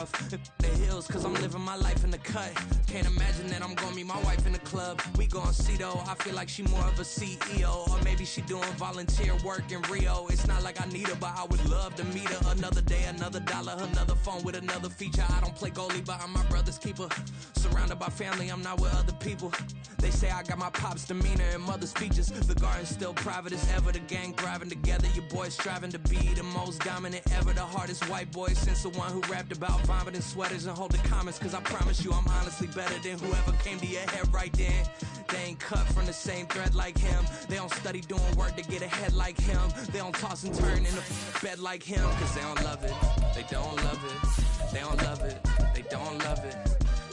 The hills, cause I'm living my life in the cut. Can't imagine that I'm gonna meet my wife in the club. We gon' see though, I feel like she more of a CEO. Or maybe she doing volunteer work in Rio. It's not like I need her, but I would love to meet her. Another day, another dollar, another phone with another feature. I don't play goalie, but I'm my brother's keeper. Surrounded by family, I'm not with other people. They say I got my pop's demeanor and mother's features. The garden's still private as ever. The gang thriving together. Your boys striving to be the most dominant ever. The hardest white boy since the one who rapped about vomiting sweaters and hold the comments. Cause I promise you I'm honestly better than whoever came to your head right then. They ain't cut from the same thread like him. They don't study doing work to get ahead like him. They don't toss and turn in the bed like him. Cause they don't love it. They don't love it. They don't love it. They don't love it.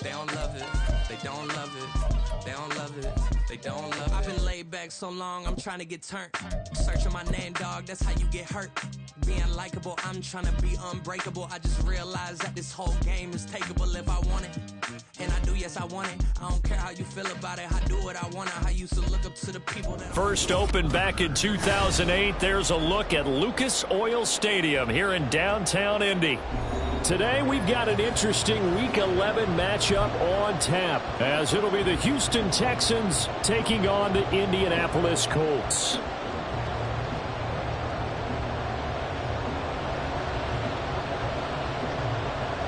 They don't love it. They don't love it. They don't love it. They don't love it. I've been laid back so long, I'm trying to get turned. Searching my name, dog, that's how you get hurt. Being likable, I'm trying to be unbreakable. I just realized that this whole game is takeable if I want it. And I do, yes, I want it. I don't care how you feel about it. I do what I want. I used to look up to the people that... First opened back in 2008. There's a look at Lucas Oil Stadium here in downtown Indy. Today we've got an interesting Week 11 matchup on tap, as it'll be the Houston Texans taking on the Indianapolis Colts.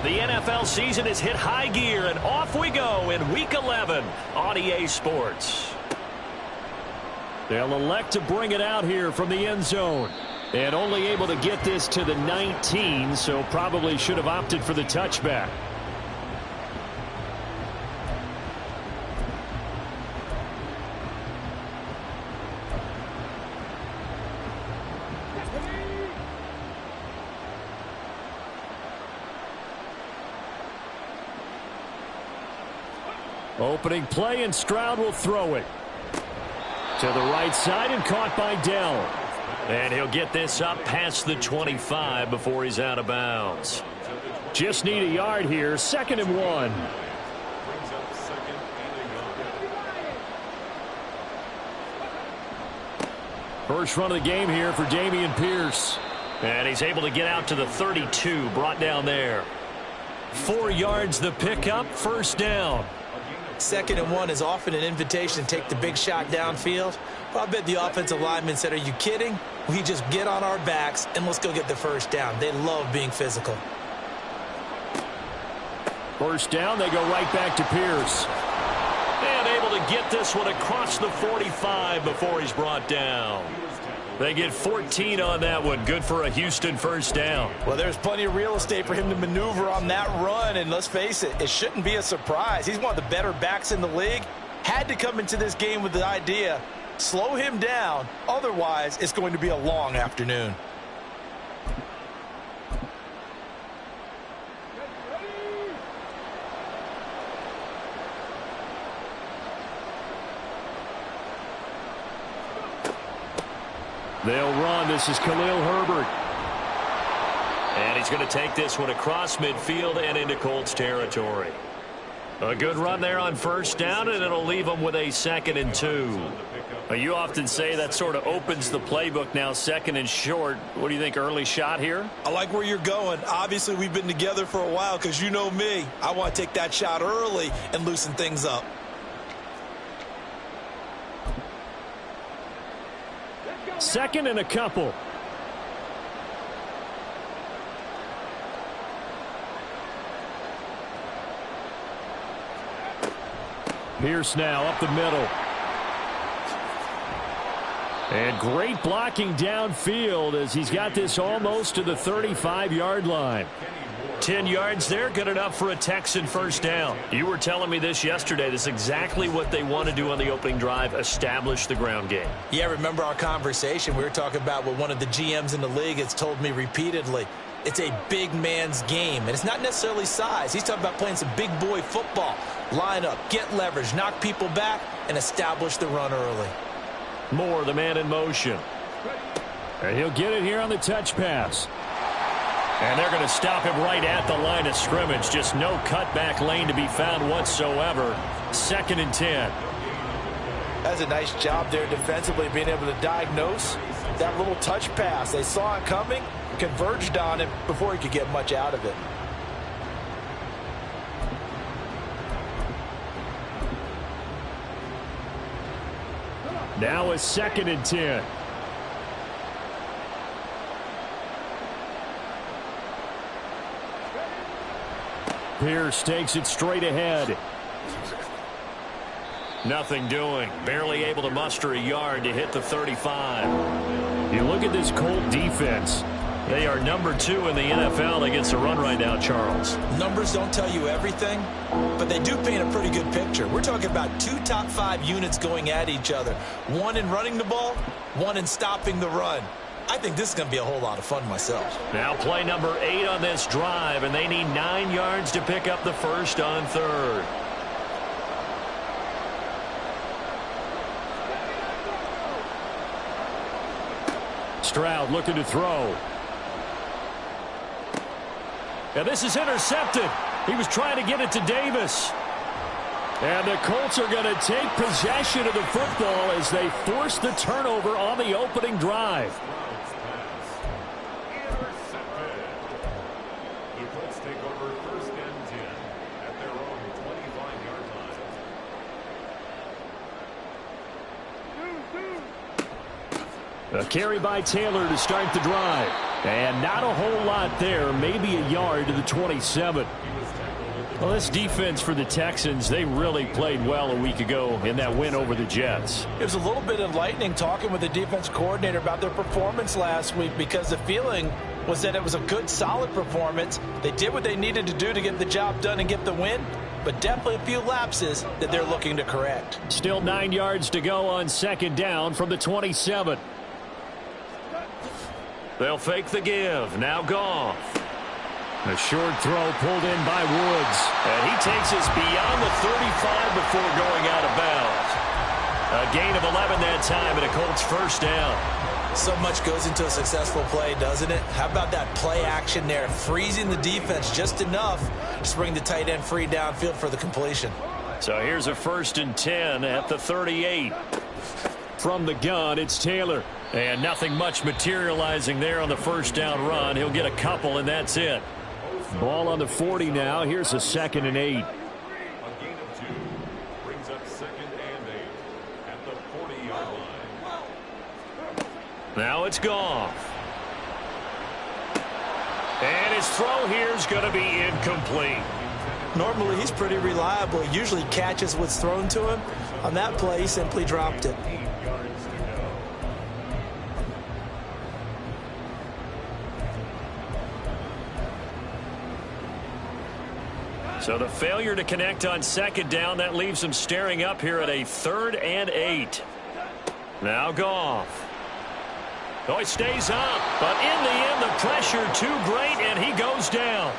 The NFL season has hit high gear, and off we go in Week 11 on EA Sports. They'll elect to bring it out here from the end zone. And only able to get this to the 19, so probably should have opted for the touchback. Opening play, and Stroud will throw it. To the right side and caught by Dell. And he'll get this up past the 25 before he's out of bounds. Just need a yard here, 2nd and 1. First run of the game here for Dameon Pierce. And he's able to get out to the 32, brought down there. 4 yards the pickup, first down. 2nd and 1 is often an invitation to take the big shot downfield. But I bet the offensive lineman said, are you kidding? We just get on our backs and let's go get the first down. They love being physical. First down, they go right back to Pierce. And able to get this one across the 45 before he's brought down. They get 14 on that one. Good for a Houston first down. Well, there's plenty of real estate for him to maneuver on that run. And let's face it, it shouldn't be a surprise. He's one of the better backs in the league. Had to come into this game with the idea, slow him down. Otherwise, it's going to be a long afternoon. They'll run. This is Khalil Herbert. And he's going to take this one across midfield and into Colts territory. A good run there on first down, and it'll leave them with a 2nd and 2. You often say that sort of opens the playbook now, 2nd and short. What do you think, early shot here? I like where you're going. Obviously, we've been together for a while because you know me. I want to take that shot early and loosen things up. Second and a couple. Pierce now up the middle. And great blocking downfield as he's got this almost to the 35-yard line. 10 yards there, good enough for a Texan first down. You were telling me this yesterday. This is exactly what they want to do on the opening drive, establish the ground game. Yeah, remember our conversation? We were talking about what one of the GMs in the league has told me repeatedly. It's a big man's game, and it's not necessarily size. He's talking about playing some big boy football. Line up, get leverage, knock people back, and establish the run early. Moore, the man in motion. And he'll get it here on the touch pass. And they're going to stop him right at the line of scrimmage. Just no cutback lane to be found whatsoever. 2nd and 10. That's a nice job there defensively, being able to diagnose that little touch pass. They saw it coming, converged on it before he could get much out of it. Now a 2nd and 10. Pierce takes it straight ahead. Nothing doing. Barely able to muster a yard to hit the 35. You look at this Colt defense. They are number 2 in the NFL against the run right now, Charles. Numbers don't tell you everything, but they do paint a pretty good picture. We're talking about 2 top 5 units going at each other. One in running the ball, one in stopping the run. I think this is going to be a whole lot of fun myself. Now play number 8 on this drive, and they need 9 yards to pick up the first on 3rd. Stroud looking to throw. And this is intercepted. He was trying to get it to Davis. And the Colts are going to take possession of the football as they force the turnover on the opening drive. The Colts take over 1st and 10 at their own 25-yard line. A carry by Taylor to start the drive. And not a whole lot there, maybe a yard to the 27. Well, this defense for the Texans, they really played well a week ago in that win over the Jets. It was a little bit enlightening talking with the defense coordinator about their performance last week, because the feeling was that it was a good, solid performance. They did what they needed to do to get the job done and get the win, but definitely a few lapses that they're looking to correct. Still 9 yards to go on 2nd down from the 27. They'll fake the give. Now Goff. A short throw pulled in by Woods. And he takes us beyond the 35 before going out of bounds. A gain of 11 that time and a Colts first down. So much goes into a successful play, doesn't it? How about that play action there? Freezing the defense just enough to bring the tight end free downfield for the completion. So here's a 1st and 10 at the 38. From the gun, it's Taylor. And nothing much materializing there on the first down run. He'll get a couple, and that's it. Ball on the 40 now. Here's a 2nd and 8. A gain of 2 brings up 2nd and 8 at the 40-yard line. Now it's Goff. And his throw here is going to be incomplete. Normally, he's pretty reliable. He usually catches what's thrown to him. On that play, he simply dropped it. So the failure to connect on 2nd down, that leaves him staring up here at a 3rd and 8. Now Goff. Oh, he stays up, but in the end, the pressure too great, and he goes down.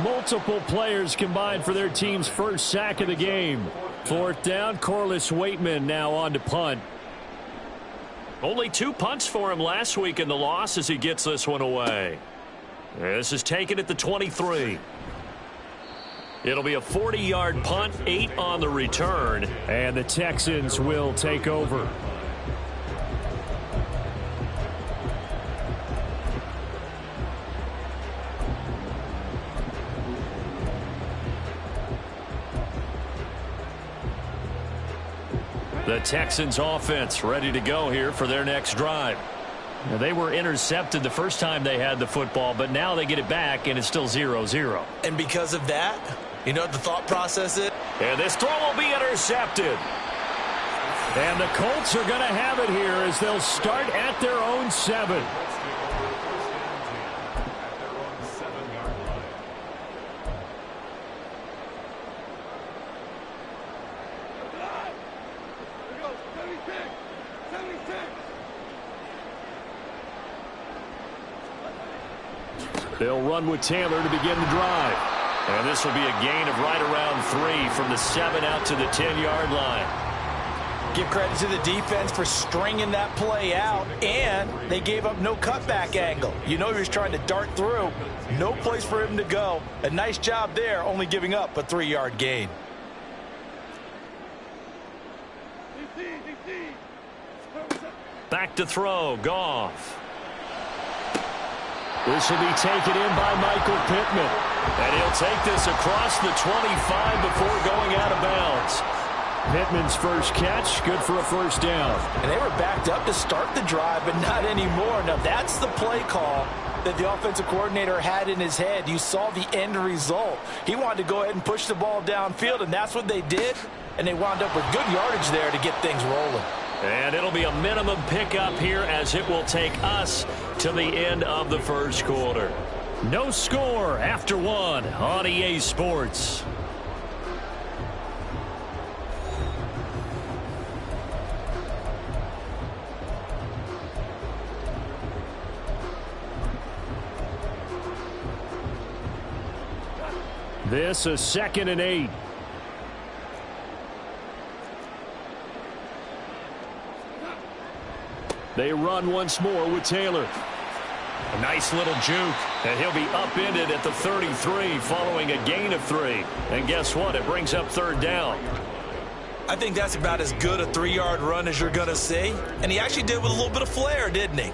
Multiple players combined for their team's first sack of the game. 4th down, Corliss Waitman now on to punt. Only 2 punts for him last week in the loss as he gets this one away. This is taken at the 23. It'll be a 40-yard punt, 8 on the return. And the Texans will take over. The Texans offense ready to go here for their next drive. Now, they were intercepted the first time they had the football, but now they get it back, and it's still 0-0. And because of that, you know what the thought process is? And this throw will be intercepted. And the Colts are going to have it here as they'll start at their own 7. They'll run with Taylor to begin the drive. And this will be a gain of right around 3 from the 7 out to the 10-yard line. Give credit to the defense for stringing that play out, and they gave up no cutback angle. You know he was trying to dart through. No place for him to go. A nice job there, only giving up a 3-yard gain. Back to throw, Goff. This will be taken in by Michael Pittman. And he'll take this across the 25 before going out of bounds. Pittman's first catch, good for a first down. And they were backed up to start the drive, but not anymore. Now, that's the play call that the offensive coordinator had in his head. You saw the end result. He wanted to go ahead and push the ball downfield, and that's what they did. And they wound up with good yardage there to get things rolling. And it'll be a minimum pickup here as it will take us to the end of the first quarter. No score after one on EA Sports. This is 2nd and 8. They run once more with Taylor. A nice little juke, and he'll be upended at the 33 following a gain of 3. And guess what? It brings up 3rd down. I think that's about as good a 3-yard run as you're going to see. And he actually did with a little bit of flair, didn't he?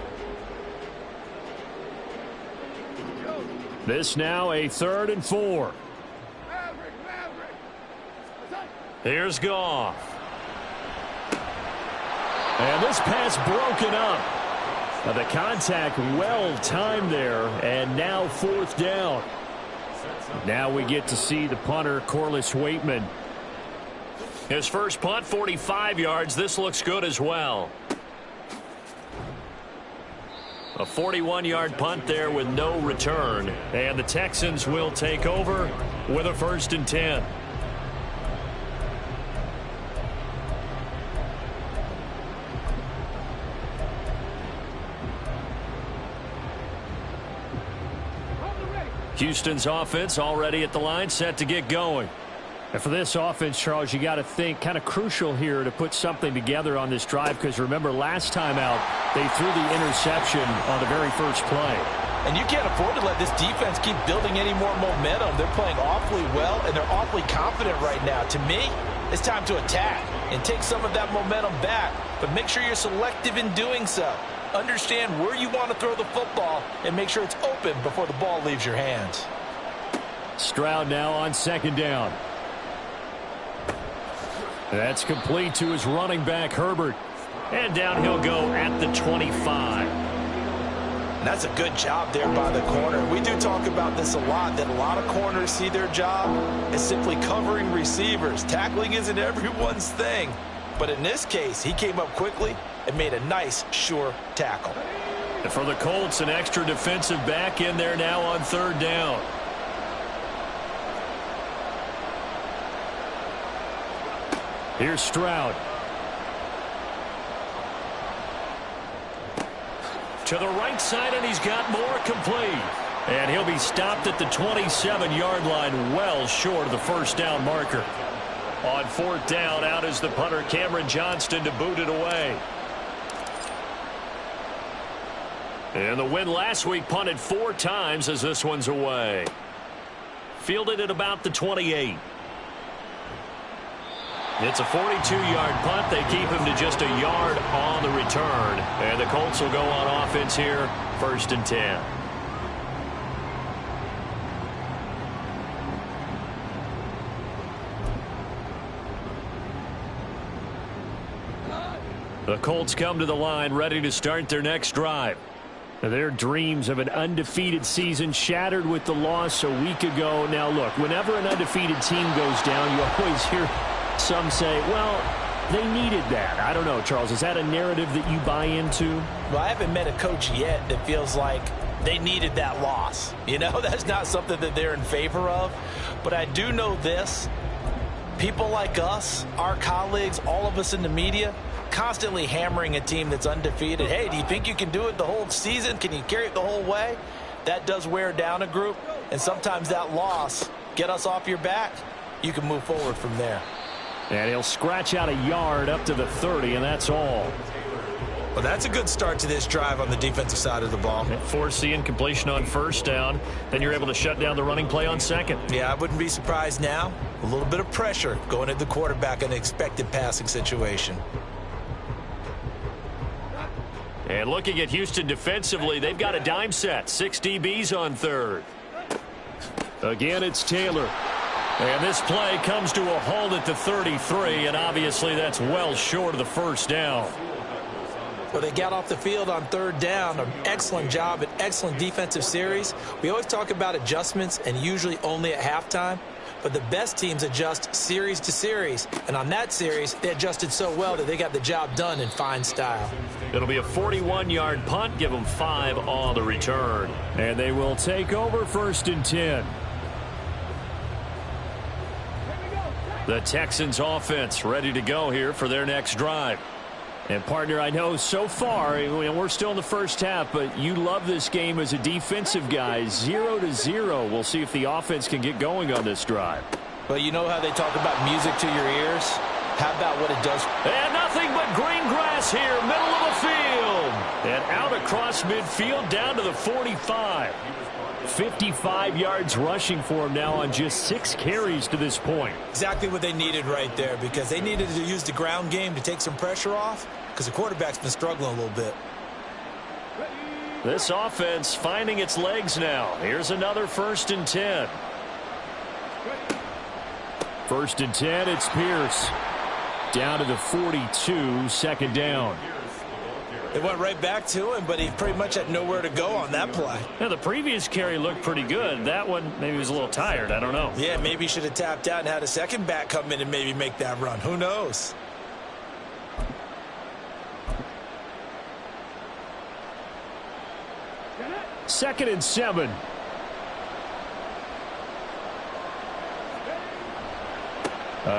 This now a 3rd and 4. Here's Goff. And this pass broken up. The contact well timed there, and now 4th down. Now we get to see the punter, Corliss Waitman. His first punt, 45 yards. This looks good as well. A 41-yard punt there with no return. And the Texans will take over with a 1st and 10. Houston's offense already at the line, set to get going. And for this offense, Charles, you got to think kind of crucial here to put something together on this drive, because remember last time out they threw the interception on the very first play. And you can't afford to let this defense keep building any more momentum. They're playing awfully well, and they're awfully confident right now. To me, it's time to attack and take some of that momentum back, but make sure you're selective in doing so. Understand where you want to throw the football and make sure it's open before the ball leaves your hands. Stroud now on 2nd down. That's complete to his running back, Herbert. And down he'll go at the 25. And that's a good job there by the corner. We do talk about this a lot, that a lot of corners see their job as simply covering receivers. Tackling isn't everyone's thing. But in this case, he came up quickly and made a nice, sure tackle. And for the Colts, an extra defensive back in there now on 3rd down. Here's Stroud. To the right side, and he's got more, complete. And he'll be stopped at the 27-yard line, well short of the 1st down marker. On 4th down, out is the punter, Cameron Johnston, to boot it away. And the win last week, punted 4 times as this one's away. Fielded at about the 28. It's a 42-yard punt. They keep him to just a yard on the return. And the Colts will go on offense here, 1st and 10. The Colts come to the line ready to start their next drive. Their dreams of an undefeated season shattered with the loss a week ago. Now, look, whenever an undefeated team goes down, you always hear some say, well, they needed that. I don't know, Charles. Is that a narrative that you buy into? Well, I haven't met a coach yet that feels like they needed that loss. You know, that's not something that they're in favor of. But I do know this. People like us, our colleagues, all of us in the media, constantly hammering a team that's undefeated. Hey, do you think you can do it the whole season? Can you carry it the whole way? That does wear down a group. And sometimes that loss, get us off your back, you can move forward from there. And he'll scratch out a yard up to the 30, and that's all. Well, that's a good start to this drive on the defensive side of the ball. Force the incompletion on 1st down. Then you're able to shut down the running play on 2nd. Yeah, I wouldn't be surprised now. A little bit of pressure going at the quarterback in an expected passing situation. And looking at Houston defensively, they've got a dime set. 6 DBs on 3rd. Again, it's Taylor. And this play comes to a halt at the 33, and obviously that's well short of the first down. Well, they got off the field on third down. An excellent job, an excellent defensive series. We always talk about adjustments, and usually only at halftime. But the best teams adjust series to series. And on that series, they adjusted so well that they got the job done in fine style. It'll be a 41-yard punt. Give them 5 on the return. And they will take over 1st and 10. The Texans offense ready to go here for their next drive. And, partner, I know so far, we're still in the first half, but you love this game as a defensive guy. 0-0. We'll see if the offense can get going on this drive. Well, you know how they talk about music to your ears? How about what it does? And nothing but green grass here, middle of the field. And out across midfield down to the 45. 55 yards rushing for him now on just 6 carries to this point. Exactly what they needed right there, because they needed to use the ground game to take some pressure off, because the quarterback's been struggling a little bit. This offense finding its legs now. Here's another 1st and 10. 1st and 10, it's Pierce. Down to the 42, 2nd down. They went right back to him, but he pretty much had nowhere to go on that play. Now, the previous carry looked pretty good. That one, maybe he was a little tired. I don't know. Yeah, maybe he should have tapped out and had a second back come in and maybe make that run. Who knows? Second and 7.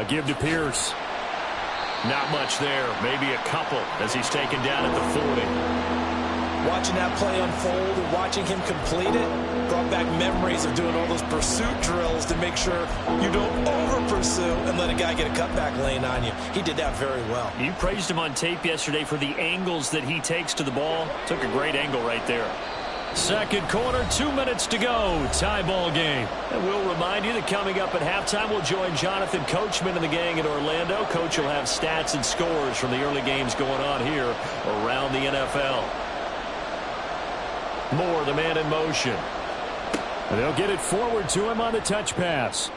Give to Pierce. Not much there. Maybe a couple as he's taken down at the 40. Watching that play unfold and watching him complete it brought back memories of doing all those pursuit drills to make sure you don't over-pursue and let a guy get a cutback lane on you. He did that very well. You praised him on tape yesterday for the angles that he takes to the ball. Took a great angle right there. Second quarter, 2 minutes to go. Tie ball game. And we'll remind you that coming up at halftime, we'll join Jonathan Coachman and the gang in Orlando. Coach will have stats and scores from the early games going on here around the NFL. Moore, the man in motion. They'll get it forward to him on the touch pass.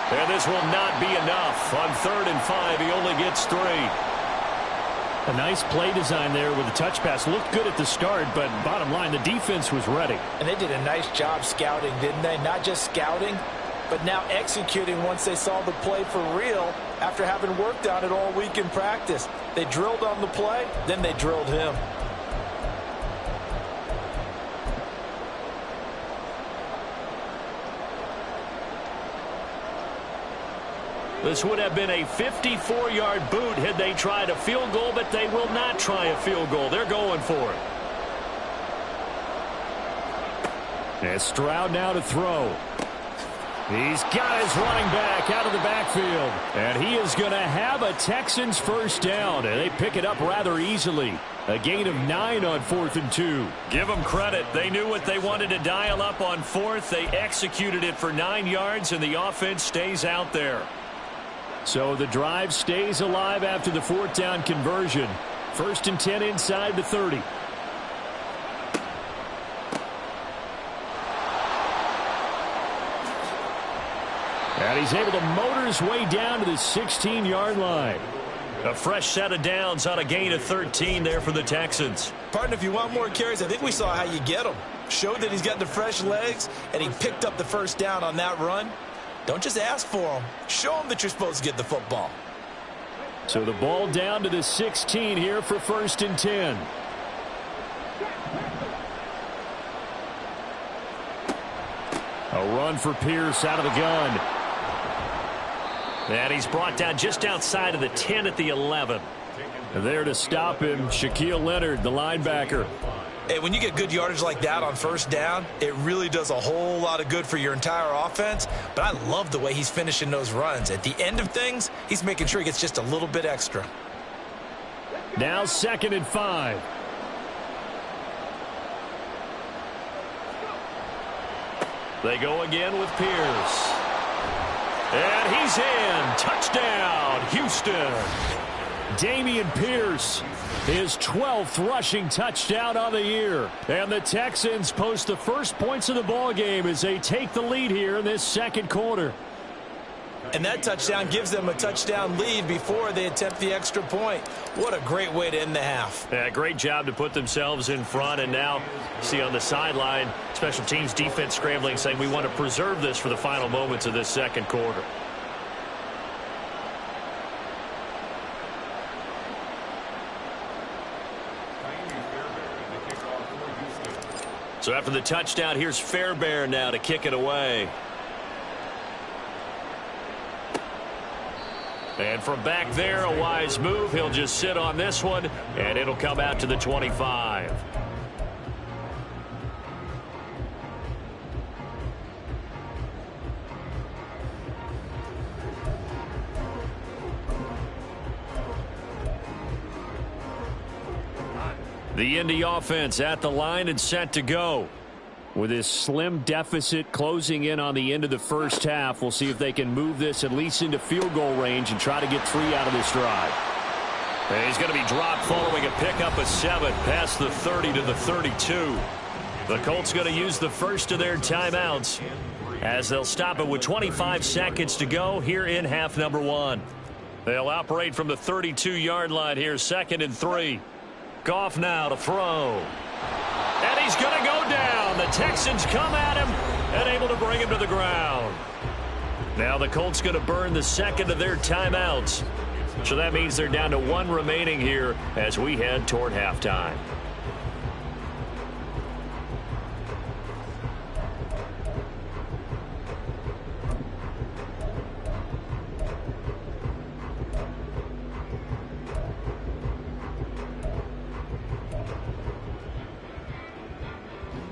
And this will not be enough. On 3rd and 5, he only gets 3. A nice play design there with the touch pass. Looked good at the start, but bottom line, the defense was ready. And they did a nice job scouting, didn't they? Not just scouting, but now executing once they saw the play for real after having worked on it all week in practice. They drilled on the play, then they drilled him. This would have been a 54-yard boot had they tried a field goal, but they will not try a field goal. They're going for it. And Stroud now to throw. He's got his running back out of the backfield. And he is going to have a Texans first down. And they pick it up rather easily. A gain of 9 on 4th and 2. Give them credit. They knew what they wanted to dial up on 4th. They executed it for 9 yards, and the offense stays out there. So the drive stays alive after the 4th down conversion. 1st and 10 inside the 30. And he's able to motor his way down to the 16-yard line. A fresh set of downs on a gain of 13 there for the Texans. Partner, if you want more carries, I think we saw how you get them. Showed that he's got the fresh legs, and he picked up the first down on that run. Don't just ask for them. Show them that you're supposed to get the football. So the ball down to the 16 here for 1st and 10. A run for Pierce out of the gun. And he's brought down just outside of the 10 at the 11. There to stop him, Shaquille Leonard, the linebacker. Hey, when you get good yardage like that on first down, it really does a whole lot of good for your entire offense. But I love the way he's finishing those runs. At the end of things, he's making sure he gets just a little bit extra. Now 2nd and 5. They go again with Pierce. And he's in. Touchdown, Houston. Dameon Pierce, his 12th rushing touchdown on the year. And the Texans post the first points of the ballgame as they take the lead here in this second quarter. And that touchdown gives them a touchdown lead before they attempt the extra point. What a great way to end the half. Yeah, great job to put themselves in front. And now, see on the sideline, special teams defense scrambling, saying we want to preserve this for the final moments of this second quarter. So after the touchdown, here's Fairbairn now to kick it away. And from back there, a wise move. He'll just sit on this one, and it'll come out to the 25. The Indy offense at the line and set to go. With this slim deficit closing in on the end of the first half, we'll see if they can move this at least into field goal range and try to get 3 out of this drive. And he's going to be dropped following a pickup of 7 past the 30 to the 32. The Colts going to use the first of their timeouts as they'll stop it with 25 seconds to go here in half number 1. They'll operate from the 32-yard line here, 2nd and 3. Goff now to throw. And he's going to go down. The Texans come at him and able to bring him to the ground. Now the Colts going to burn the second of their timeouts. So that means they're down to 1 remaining here as we head toward halftime.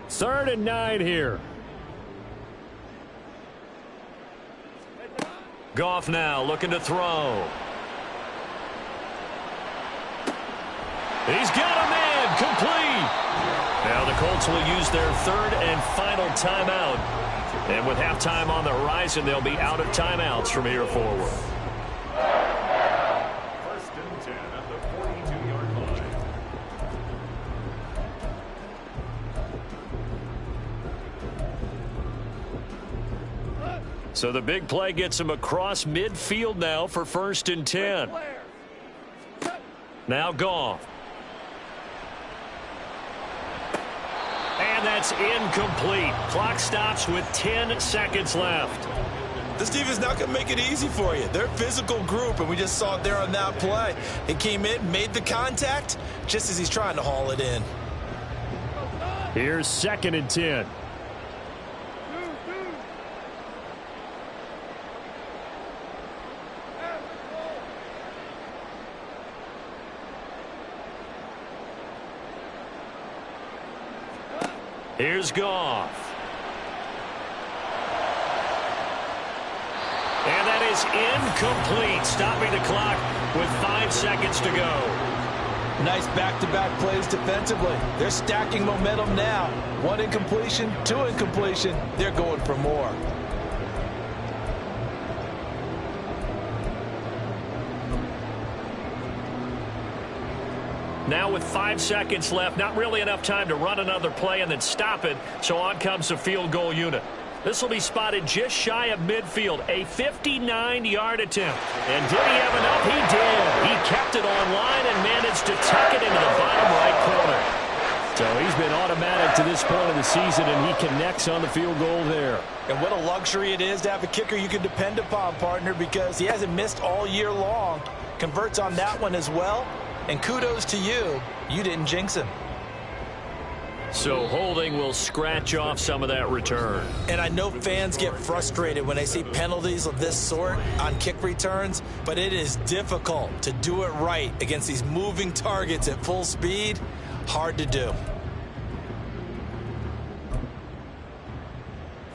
Third and 9 here. Goff now looking to throw. He's got a man complete. Now the Colts will use their 3rd and final timeout. And with halftime on the horizon, they'll be out of timeouts from here forward. First and 10 at the 42-yard line. So the big play gets him across midfield now for 1st and 10. Now Goff. And that's incomplete. Clock stops with 10 seconds left. This defense not going to make it easy for you. They're a physical group, and we just saw it there on that play. He came in, made the contact, just as he's trying to haul it in. Here's 2nd and 10. Here's Goff. And that is incomplete, stopping the clock with 5 seconds to go. Nice back-to-back plays defensively. They're stacking momentum now. 1 incompletion, 2 incompletion. They're going for more. Now with 5 seconds left, not really enough time to run another play and then stop it, so on comes the field goal unit. This will be spotted just shy of midfield, a 59-yard attempt. And did he have enough? He did. He kept it on line and managed to tuck it into the bottom right corner. So he's been automatic to this point of the season, and he connects on the field goal there. And what a luxury it is to have a kicker you can depend upon, partner, because he hasn't missed all year long. Converts on that one as well. And kudos to you. You didn't jinx him. So holding will scratch off some of that return. And I know fans get frustrated when they see penalties of this sort on kick returns, but it is difficult to do it right against these moving targets at full speed. Hard to do.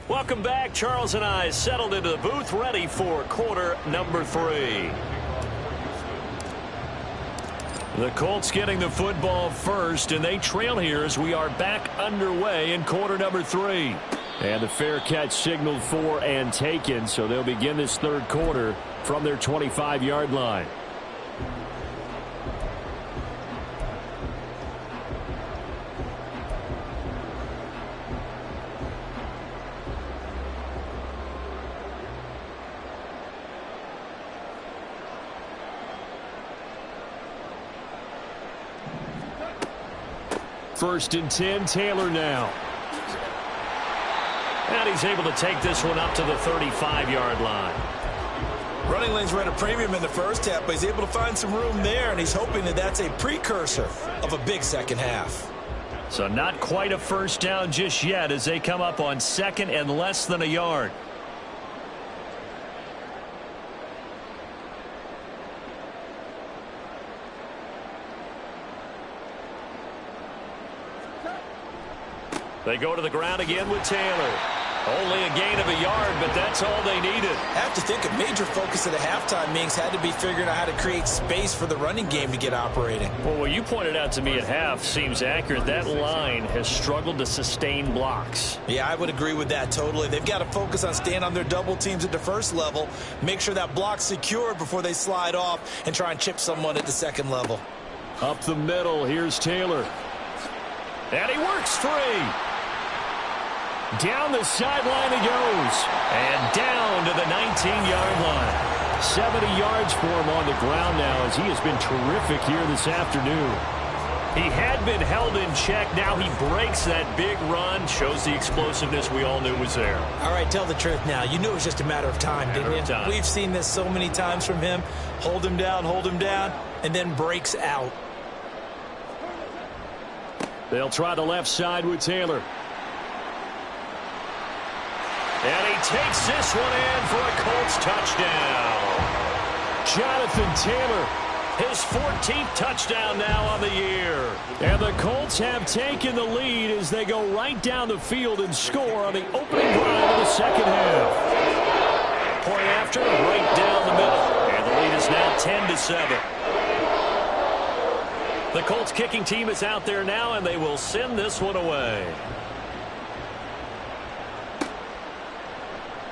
Welcome back. Charles and I settled into the booth, ready for quarter number 3. The Colts getting the football first, and they trail here as we are back underway in quarter number 3. And the fair catch signaled for and taken, so they'll begin this third quarter from their 25-yard line. 1st and 10. Taylor now. And he's able to take this one up to the 35-yard line. Running lanes were at a premium in the first half, but he's able to find some room there, and he's hoping that that's a precursor of a big second half. So not quite a first down just yet as they come up on 2nd and less than a yard. They go to the ground again with Taylor. Only a gain of a yard, but that's all they needed. I have to think a major focus of the halftime meetings had to be figuring out how to create space for the running game to get operating. Well, what you pointed out to me at half seems accurate. That line has struggled to sustain blocks. Yeah, I would agree with that totally. They've got to focus on staying on their double teams at the first level, make sure that block's secured before they slide off and try and chip someone at the second level. Up the middle, here's Taylor. And he works free. Down the sideline he goes. And down to the 19-yard line. 70 yards for him on the ground now as he has been terrific here this afternoon. He had been held in check. Now he breaks that big run. Shows the explosiveness we all knew was there. All right, tell the truth now. You knew it was just a matter of time, didn't you? We've seen this so many times from him. Hold him down, and then breaks out. They'll try the left side with Taylor. And he takes this one in for a Colts touchdown. Jonathan Taylor. His 14th touchdown now on the year. And the Colts have taken the lead as they go right down the field and score on the opening drive of the second half. Point after, right down the middle. And the lead is now 10-7. The Colts kicking team is out there now, and they will send this one away.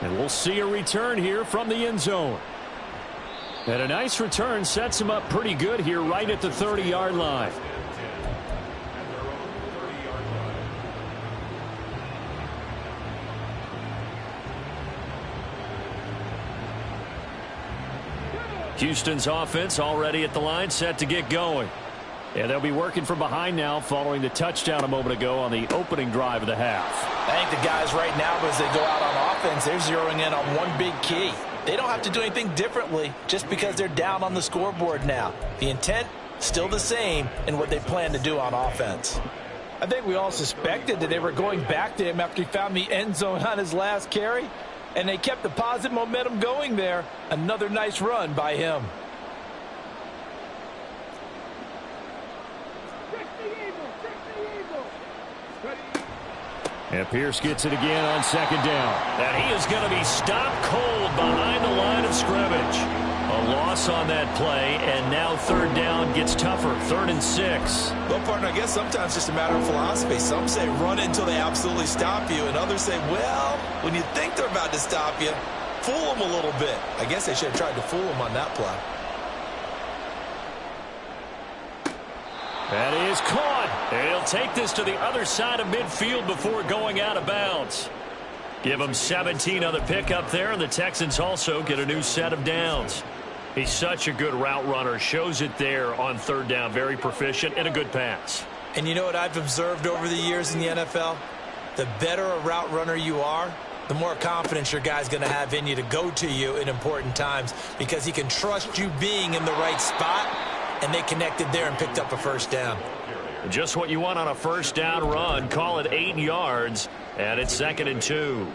And we'll see a return here from the end zone. And a nice return sets him up pretty good here right at the 30-yard line. Houston's offense already at the line, set to get going. And they'll be working from behind now following the touchdown a moment ago on the opening drive of the half. I think the guys right now, as they go out on offense, they're zeroing in on one big key. They don't have to do anything differently just because they're down on the scoreboard now. The intent, still the same in what they plan to do on offense. I think we all suspected that they were going back to him after he found the end zone on his last carry, and they kept the positive momentum going there. Another nice run by him. And Pierce gets it again on second down. And he is going to be stopped cold behind the line of scrimmage. A loss on that play, and now third down gets tougher. 3rd and 6. Well, partner, I guess sometimes just a matter of philosophy. Some say run it until they absolutely stop you, and others say, well, when you think they're about to stop you, fool them a little bit. I guess they should have tried to fool them on that play. That is caught. And he'll take this to the other side of midfield before going out of bounds. Give him 17 on the pickup there, and the Texans also get a new set of downs. He's such a good route runner. Shows it there on third down. Very proficient and a good pass. And you know what I've observed over the years in the NFL? The better a route runner you are, the more confidence your guy's going to have in you to go to you in important times because he can trust you being in the right spot. And they connected there and picked up a first down. Just what you want on a first down run. Call it 8 yards, and it's 2nd and 2.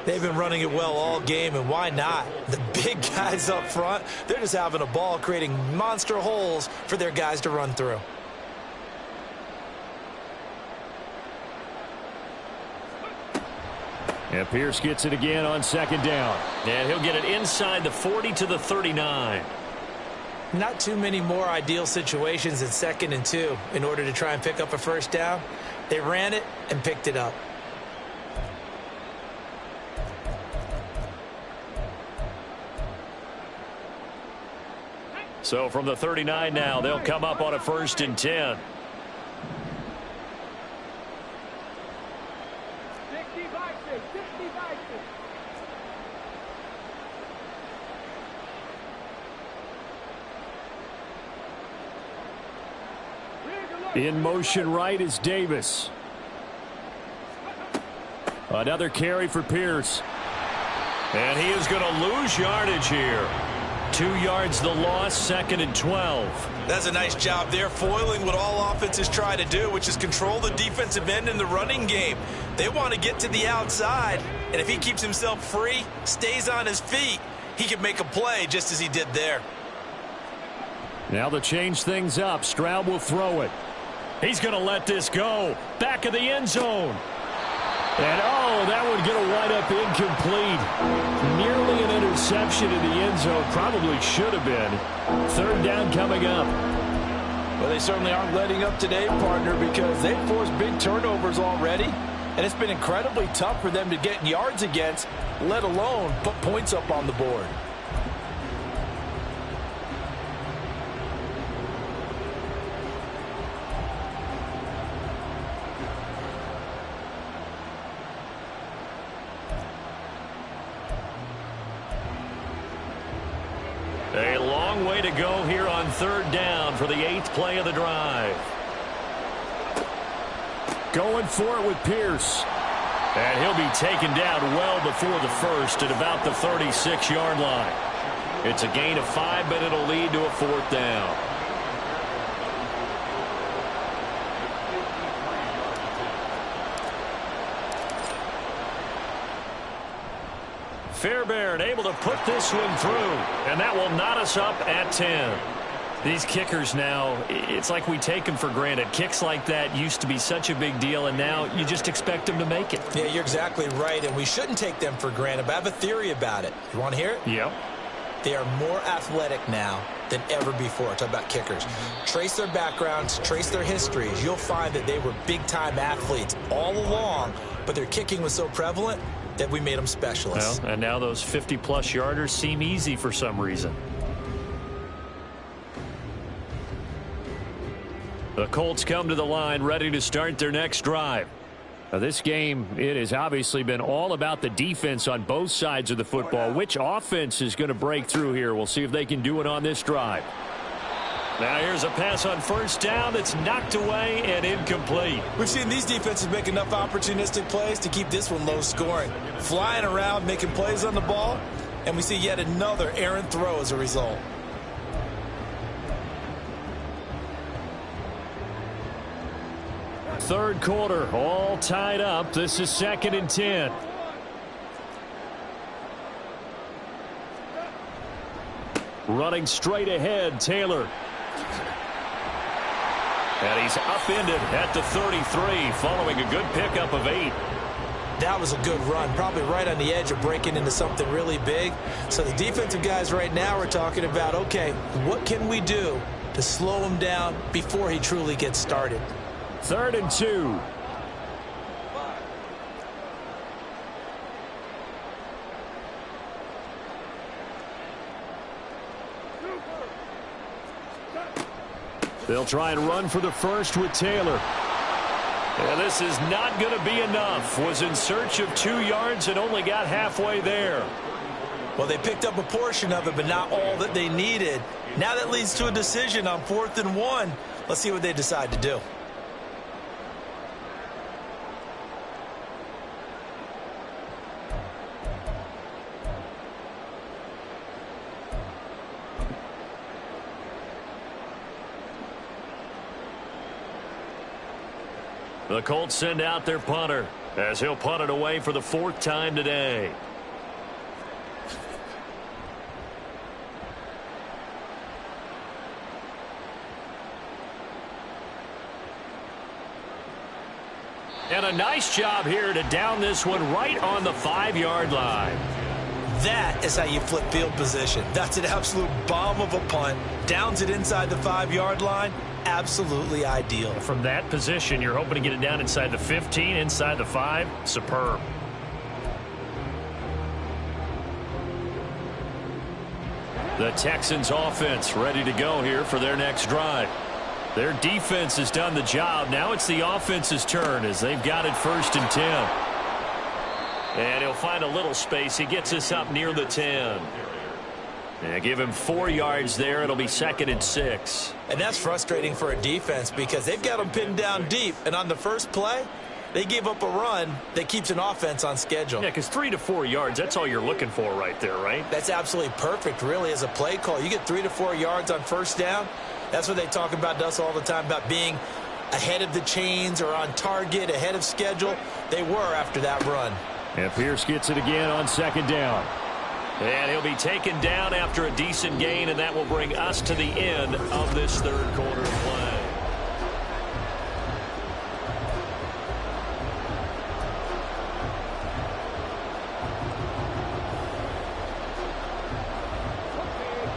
They've been running it well all game, and why not? The big guys up front, they're just having a ball creating monster holes for their guys to run through. And Pierce gets it again on second down. And he'll get it inside the 40 to the 39. Not too many more ideal situations in 2nd and 2 in order to try and pick up a first down. They ran it and picked it up. So from the 39 now, they'll come up on a 1st and 10. In motion right is Davis. Another carry for Pierce. And he is going to lose yardage here. 2 yards the loss, 2nd and 12. That's a nice job there, foiling what all offenses try to do, which is control the defensive end in the running game. They want to get to the outside, and if he keeps himself free, stays on his feet, he can make a play just as he did there. Now to change things up, Stroud will throw it. He's going to let this go. Back of the end zone. And, oh, that would get a wind up incomplete. Nearly an interception in the end zone. Probably should have been. 3rd down coming up. Well, they certainly aren't letting up today, partner, because they've forced big turnovers already. And it's been incredibly tough for them to get yards against, let alone put points up on the board. A long way to go here on 3rd down for the 8th play of the drive. Going for it with Pierce. And he'll be taken down well before the first at about the 36-yard line. It's a gain of 5, but it'll lead to a 4th down. Fairbairn able to put this one through, and that will knot us up at 10. These kickers now, it's like we take them for granted. Kicks like that used to be such a big deal, and now you just expect them to make it. Yeah, you're exactly right, and we shouldn't take them for granted, but I have a theory about it. You want to hear it? Yep. They are more athletic now than ever before. Talk about kickers. Trace their backgrounds, trace their histories. You'll find that they were big-time athletes all along, but their kicking was so prevalent that we made them specialists. Well, and now those 50-plus yarders seem easy for some reason. The Colts come to the line ready to start their next drive. Now, this game, it has obviously been all about the defense on both sides of the football. Which offense is going to break through here? We'll see if they can do it on this drive. Now here's a pass on 1st down that's knocked away and incomplete. We've seen these defenses make enough opportunistic plays to keep this one low scoring. Flying around, making plays on the ball, and we see yet another errant throw as a result. Third quarter, all tied up. This is 2nd and 10. Running straight ahead, Taylor. And he's upended at the 33 following a good pickup of 8. That was a good run, probably right on the edge of breaking into something really big. So the defensive guys right now are talking about, okay, what can we do to slow him down before he truly gets started? 3rd and 2. They'll try and run for the first with Taylor. And this is not going to be enough. Was in search of 2 yards and only got halfway there. Well, they picked up a portion of it, but not all that they needed. Now that leads to a decision on 4th and 1. Let's see what they decide to do. The Colts send out their punter as he'll punt it away for the 4th time today. And a nice job here to down this one right on the 5-yard line. That is how you flip field position. That's an absolute bomb of a punt. Downs it inside the 5-yard line. Absolutely ideal. From that position, you're hoping to get it down inside the 15, inside the 5. Superb. The Texans offense ready to go here for their next drive. Their defense has done the job. Now it's the offense's turn as they've got it 1st and 10. And he'll find a little space. He gets us up near the 10. Yeah, give him 4 yards there. It'll be 2nd and 6. And that's frustrating for a defense because they've got them pinned down deep. And on the first play, they gave up a run that keeps an offense on schedule. Yeah, because 3 to 4 yards, that's all you're looking for right there, right? That's absolutely perfect, really, as a play call. You get 3 to 4 yards on first down. That's what they talk about to us all the time, about being ahead of the chains or on target, ahead of schedule. They were after that run. And Pierce gets it again on 2nd down. And he'll be taken down after a decent gain, and that will bring us to the end of this 3rd quarter play.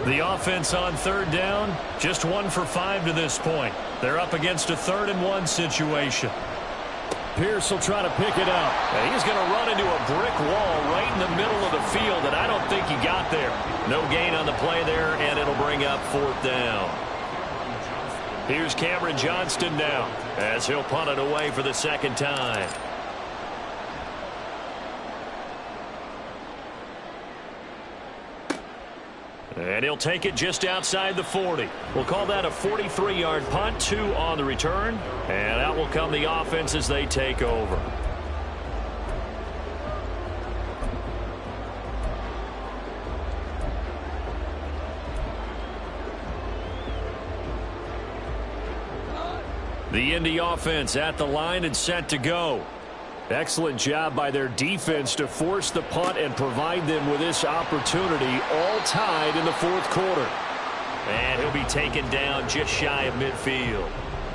The offense on 3rd down, just 1 for 5 to this point. They're up against a 3rd and 1 situation. Pierce will try to pick it up. And he's going to run into a brick wall right in the middle of the field, and I don't think he got there. No gain on the play there, and it'll bring up 4th down. Here's Cameron Johnston now, as he'll punt it away for the 2nd time. And he'll take it just outside the 40. We'll call that a 43-yard punt, 2 on the return. And out will come the offense as they take over. The Indy offense at the line and set to go. Excellent job by their defense to force the punt and provide them with this opportunity, all tied in the 4th quarter. And he'll be taken down just shy of midfield.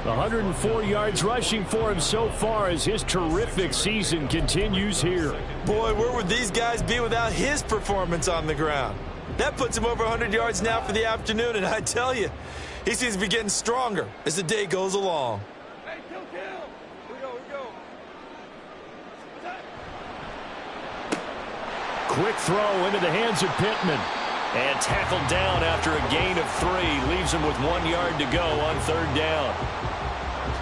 104 yards rushing for him so far as his terrific season continues here. Boy, where would these guys be without his performance on the ground? That puts him over 100 yards now for the afternoon, and I tell you, he seems to be getting stronger as the day goes along. Quick throw into the hands of Pittman. And tackled down after a gain of 3. Leaves him with 1 yard to go on 3rd down.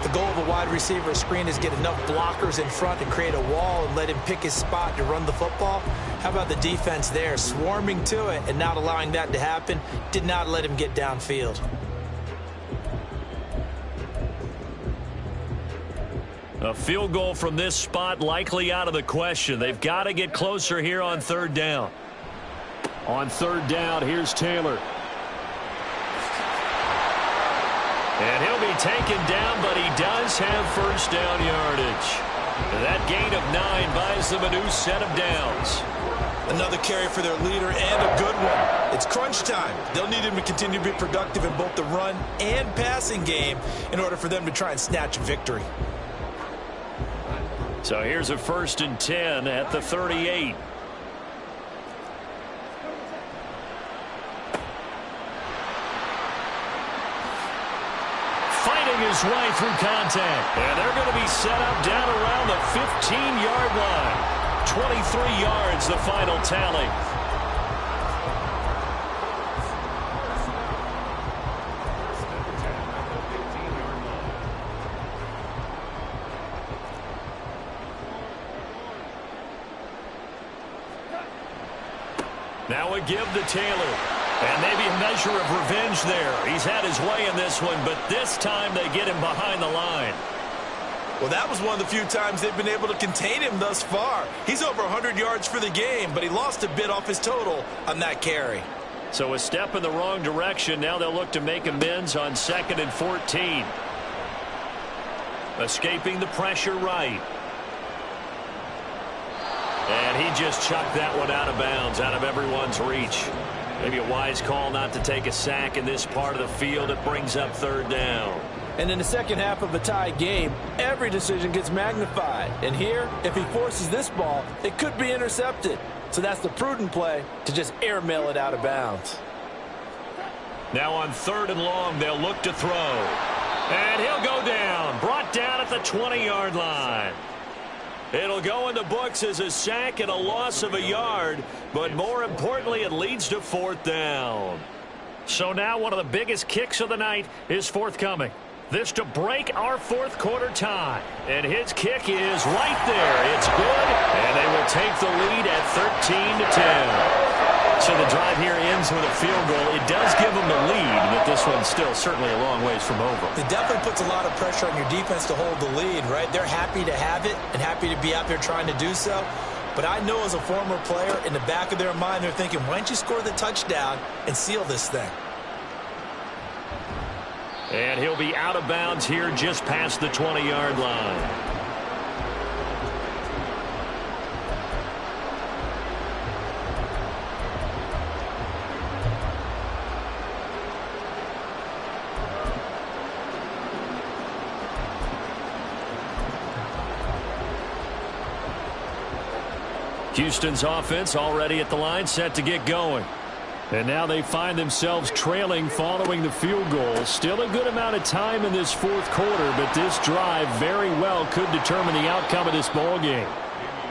The goal of a wide receiver screen is get enough blockers in front to create a wall and let him pick his spot to run the football. How about the defense there, swarming to it and not allowing that to happen? Did not let him get downfield. A field goal from this spot likely out of the question. They've got to get closer here on 3rd down. On 3rd down, here's Taylor. And he'll be taken down, but he does have 1st down yardage. That gain of 9 buys them a new set of downs. Another carry for their leader and a good one. It's crunch time. They'll need him to continue to be productive in both the run and passing game in order for them to try and snatch a victory. So here's a 1st and 10 at the 38. Fighting his way through contact. And they're going to be set up down around the 15-yard line. 23 yards, the final tally. Now a give to Taylor. And maybe a measure of revenge there. He's had his way in this one, but this time they get him behind the line. Well, that was one of the few times they've been able to contain him thus far. He's over 100 yards for the game, but he lost a bit off his total on that carry. So a step in the wrong direction. Now they'll look to make amends on 2nd and 14. Escaping the pressure right. And he just chucked that one out of bounds, out of everyone's reach. Maybe a wise call not to take a sack in this part of the field. It brings up 3rd down. And in the second half of a tied game, every decision gets magnified. And here, if he forces this ball, it could be intercepted. So that's the prudent play to just airmail it out of bounds. Now on 3rd and long, they'll look to throw. And he'll go down. Brought down at the 20-yard line. It'll go in the books as a sack and a loss of a yard, but more importantly, it leads to 4th down. So now one of the biggest kicks of the night is forthcoming. This to break our 4th quarter tie. And his kick is right there. It's good, and they will take the lead at 13-10. So the drive here ends with a field goal. It does give them the lead, but this one's still certainly a long ways from over. It definitely puts a lot of pressure on your defense to hold the lead, right? They're happy to have it and happy to be out there trying to do so. But I know as a former player, in the back of their mind, they're thinking, why don't you score the touchdown and seal this thing? And he'll be out of bounds here just past the 20-yard line. Houston's offense already at the line, set to get going. And now they find themselves trailing following the field goal. Still a good amount of time in this fourth quarter, but this drive very well could determine the outcome of this ball game.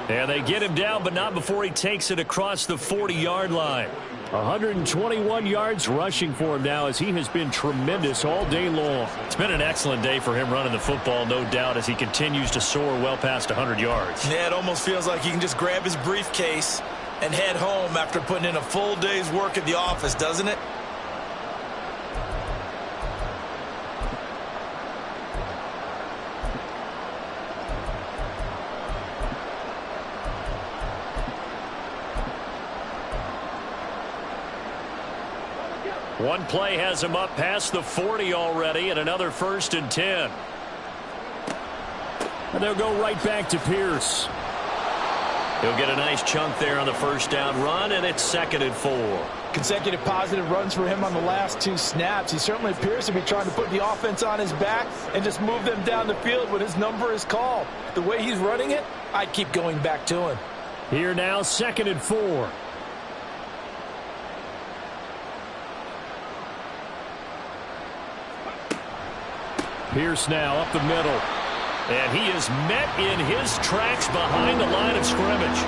And they get him down, but not before he takes it across the 40-yard line. 121 yards rushing for him now as he has been tremendous all day long. It's been an excellent day for him running the football, no doubt, as he continues to soar well past 100 yards. Yeah, it almost feels like he can just grab his briefcase and head home after putting in a full day's work at the office, doesn't it? One play has him up past the 40 already, and another 1st and 10. And they'll go right back to Pierce. He'll get a nice chunk there on the first down run, and it's 2nd and 4. Consecutive positive runs for him on the last 2 snaps. He certainly appears to be trying to put the offense on his back and just move them down the field when his number is called. The way he's running it, I'd keep going back to him. Here now, 2nd and 4. Pierce now up the middle. And he is met in his tracks behind the line of scrimmage.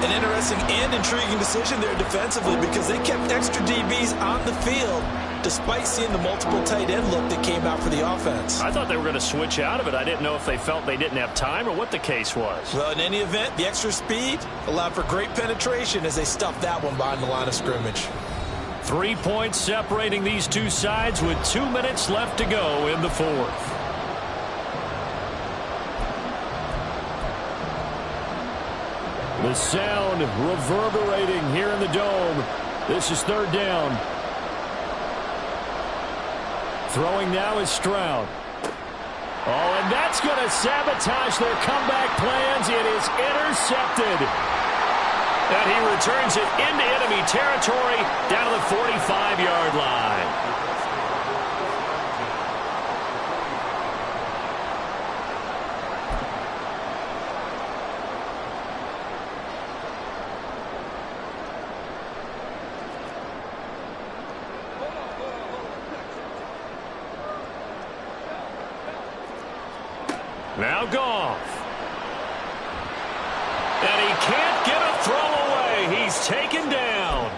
An interesting and intriguing decision there defensively because they kept extra DBs on the field despite seeing the multiple tight end look that came out for the offense. I thought they were going to switch out of it. I didn't know if they felt they didn't have time or what the case was. Well, in any event, the extra speed allowed for great penetration as they stuffed that one behind the line of scrimmage. 3 points separating these two sides with 2 minutes left to go in the fourth. The sound reverberating here in the dome. This is 3rd down. Throwing now is Stroud. Oh, and that's going to sabotage their comeback plans. It is intercepted. And he returns it into enemy territory down to the 45-yard line. Now Goff. And he can't get a throw away. He's taken down.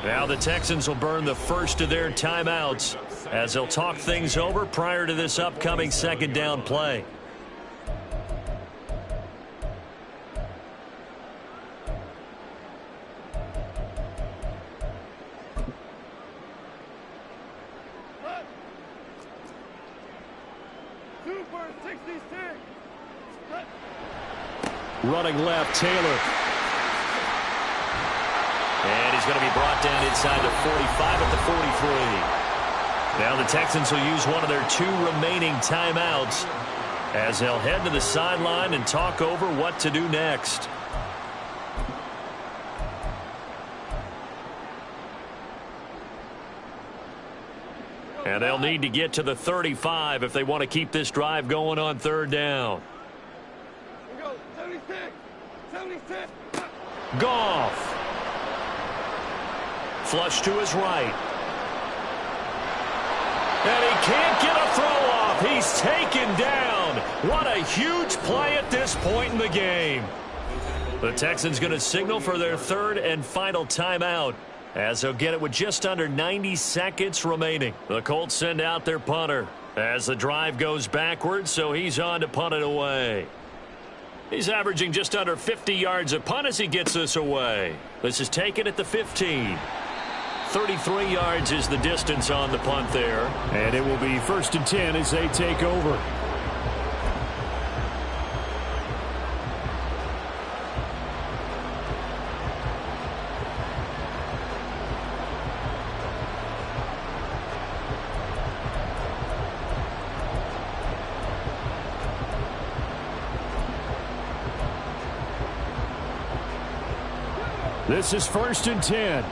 Now the Texans will burn the first of their timeouts as they'll talk things over prior to this upcoming 2nd down play. Running left, Taylor. And he's going to be brought down inside the 45 at the 43. Now the Texans will use one of their 2 remaining timeouts as they'll head to the sideline and talk over what to do next. And they'll need to get to the 35 if they want to keep this drive going on 3rd down. Goff. Flush to his right. And he can't get a throw off. He's taken down. What a huge play at this point in the game. The Texans going to signal for their 3rd and final timeout as they'll get it with just under 90 seconds remaining. The Colts send out their punter as the drive goes backwards, so he's on to punt it away. He's averaging just under 50 yards a punt as he gets this away. This is taken at the 15. 33 yards is the distance on the punt there. And it will be 1st and 10 as they take over. This is 1st and 10.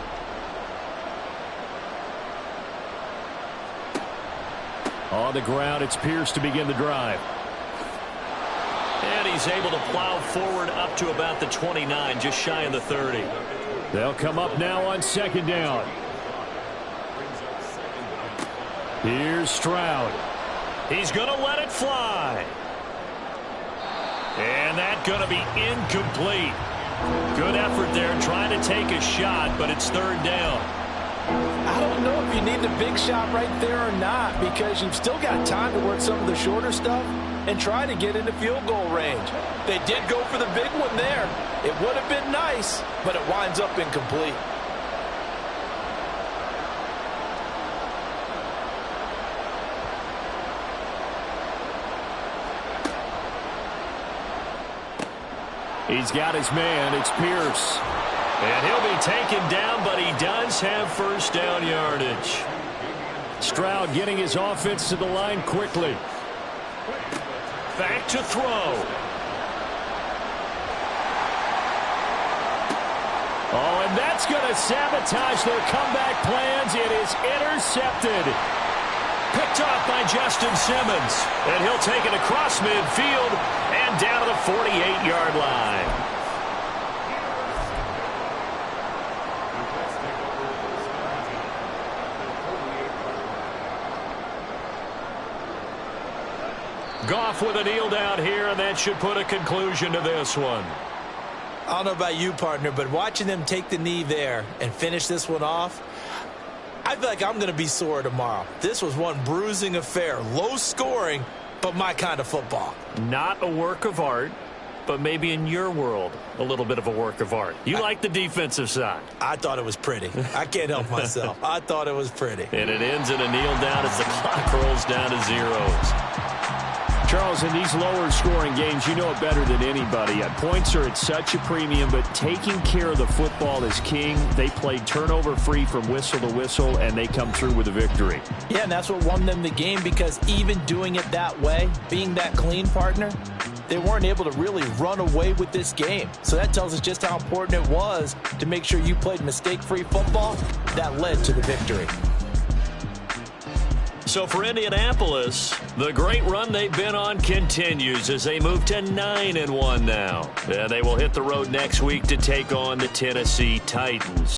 On the ground, it's Pierce to begin the drive. And he's able to plow forward up to about the 29, just shy of the 30. They'll come up now on 2nd down. Here's Stroud. He's going to let it fly. And that's going to be incomplete. Good effort there trying to take a shot, but it's 3rd down. I don't know if you need the big shot right there or not, because you've still got time to work some of the shorter stuff and try to get into field goal range. They did go for the big one there. It would have been nice, but it winds up incomplete. He's got his man. It's Pierce. And he'll be taken down, but he does have 1st down yardage. Stroud getting his offense to the line quickly. Back to throw. Oh, and that's going to sabotage their comeback plans. It is intercepted. Picked off by Justin Simmons. And he'll take it across midfield and down to the 48-yard line. Goff with a kneel down here, and that should put a conclusion to this one. I don't know about you, partner, but watching them take the knee there and finish this one off, I feel like I'm going to be sore tomorrow. This was one bruising affair. Low scoring, but my kind of football. Not a work of art, but maybe in your world, a little bit of a work of art. You like the defensive side. I thought it was pretty. I can't help myself. I thought it was pretty. And it ends in a kneel down as the clock rolls down to zeros. Charles, in these lower-scoring games, you know it better than anybody. Points are at such a premium, but taking care of the football is king. They played turnover-free from whistle to whistle, and they come through with a victory. Yeah, and that's what won them the game, because even doing it that way, being that clean, partner, they weren't able to really run away with this game. So that tells us just how important it was to make sure you played mistake-free football. That led to the victory. So for Indianapolis, the great run they've been on continues as they move to 9-1 now. And they will hit the road next week to take on the Tennessee Titans.